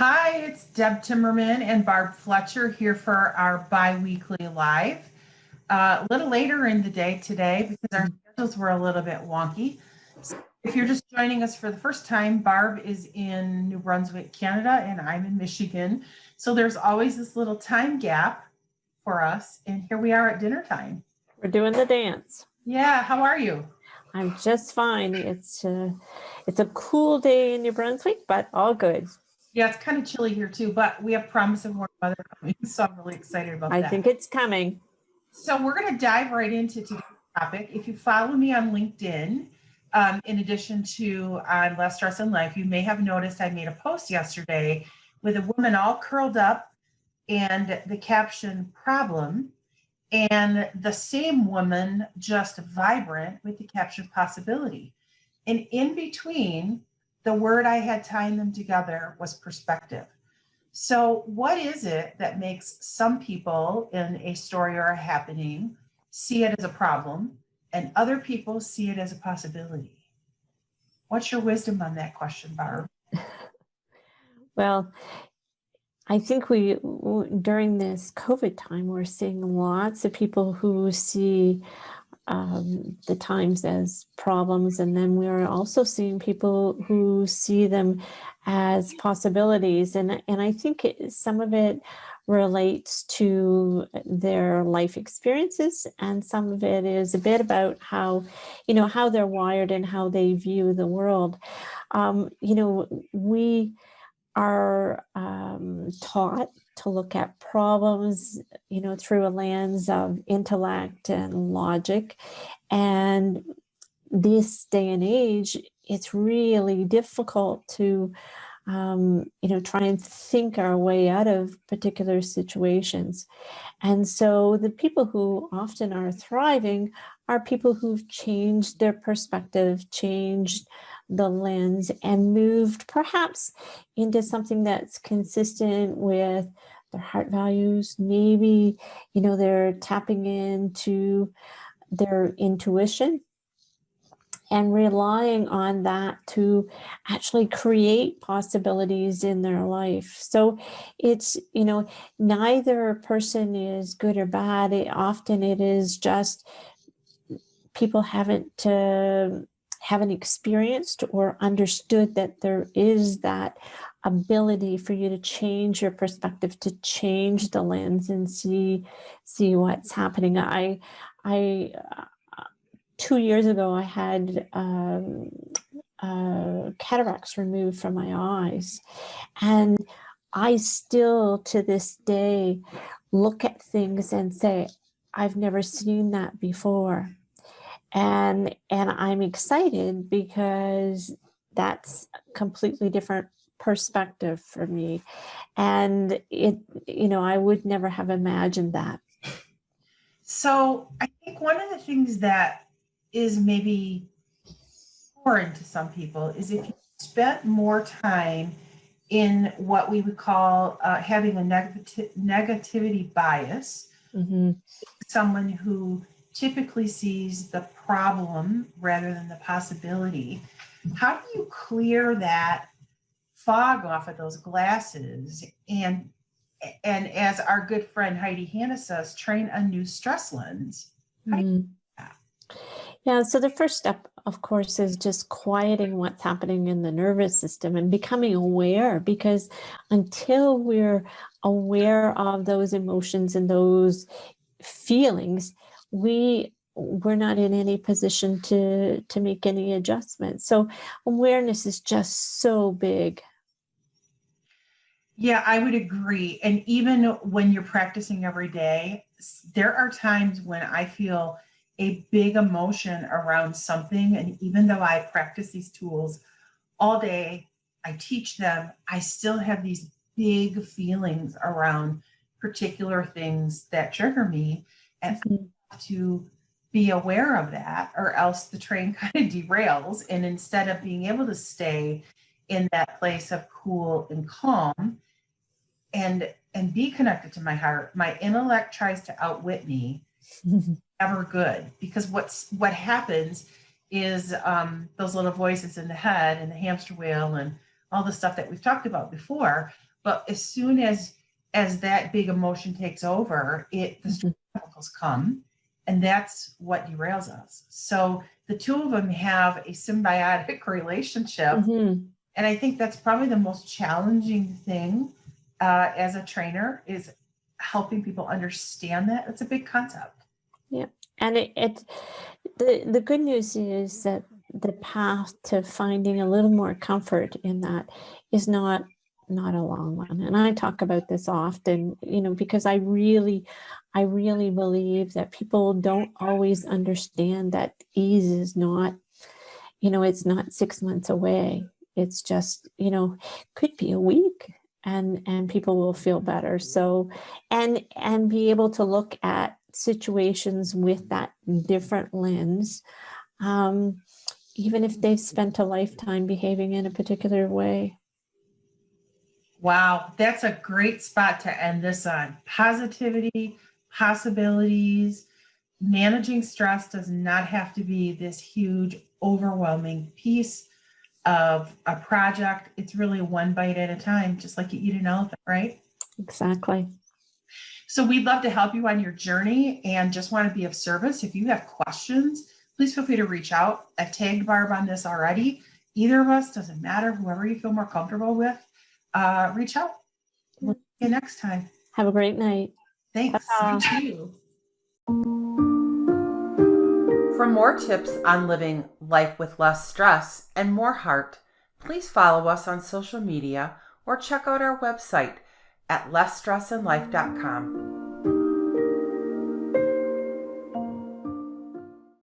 Hi, it's Deb Timmerman and Barb Fletcher here for our bi-weekly live. A little later in the day today because our schedules were a little bit wonky. So if you're just joining us for the first time, Barb is in New Brunswick, Canada, and I'm in Michigan. So there's always this little time gap for us, and here we are at dinner time. We're doing the dance. Yeah, how are you? I'm just fine. It's a cool day in New Brunswick, but all good. Yeah, it's kind of chilly here too, but we have promise of warm weather coming, so I'm really excited about that. I think it's coming. So we're going to dive right into today's topic. If you follow me on LinkedIn, in addition to on Less Stress in Life, you may have noticed I made a post yesterday with a woman all curled up and the caption problem, and the same woman just vibrant with the caption possibility. And in between, the word I had tying them together was perspective. So what is it that makes some people in a story or a happening see it as a problem and other people see it as a possibility? What's your wisdom on that question, Barb? Well, I think during this COVID time, we're seeing lots of people who see the times as problems, and then we're also seeing people who see them as possibilities, and I think some of it relates to their life experiences, and some of it is a bit about how they're wired and how they view the world. We are taught to look at problems, through a lens of intellect and logic. And this day and age, it's really difficult to, try and think our way out of particular situations. And so the people who often are thriving are people who've changed their perspective, changed the lens, and moved perhaps into something that's consistent with their heart values. Maybe, they're tapping into their intuition and relying on that to actually create possibilities in their life. So it's, neither person is good or bad. Often it is just people haven't experienced or understood that there is that ability for you to change your perspective, to change the lens and see what's happening. I 2 years ago, I had cataracts removed from my eyes, and I still to this day look at things and say, I've never seen that before. And I'm excited because that's a completely different perspective for me. And I would never have imagined that. So I think one of the things that is maybe foreign to some people is if you spent more time in what we would call having a negativity bias, Mm-hmm. someone who typically sees the problem rather than the possibility. How do you clear that fog off of those glasses and as our good friend Heidi Hanna says, train a new stress lens? Mm-hmm. Yeah, so the first step, of course, is just quieting what's happening in the nervous system and becoming aware, because until we're aware of those emotions and those feelings, we're not in any position to make any adjustments. So awareness is just so big. Yeah, I would agree. And even when you're practicing every day, there are times when I feel a big emotion around something. And even though I practice these tools all day, I teach them, I still have these big feelings around particular things that trigger me. And I have to be aware of that, or else the train kind of derails. And instead of being able to stay in that place of cool and calm and be connected to my heart, my intellect tries to outwit me. Ever good, because what happens is those little voices in the head and the hamster wheel and all the stuff that we've talked about before But as soon as that big emotion takes over, the stress chemicals come, and that's what derails us. So the two of them have a symbiotic relationship. Mm-hmm. And I think that's probably the most challenging thing as a trainer, is helping people understand that. It's a big concept. Yeah. And the good news is that the path to finding a little more comfort in that is not a long one. And I talk about this often, because I really believe that people don't always understand that ease is not, it's not 6 months away. It's just, could be a week, and people will feel better. So, and be able to look at situations with that different lens, even if they've spent a lifetime behaving in a particular way. Wow, that's a great spot to end this on. Positivity, possibilities. Managing stress does not have to be this huge, overwhelming piece of a project. It's really one bite at a time, just like you eat an elephant, right? Exactly. So we'd love to help you on your journey and just want to be of service. If you have questions, please feel free to reach out. I've tagged Barb on this already. Either of us, doesn't matter, whoever you feel more comfortable with, reach out. We'll see you next time. Have a great night. Thanks. You too. For more tips on living life with less stress and more heart, please follow us on social media or check out our website at lessstressandlife.com.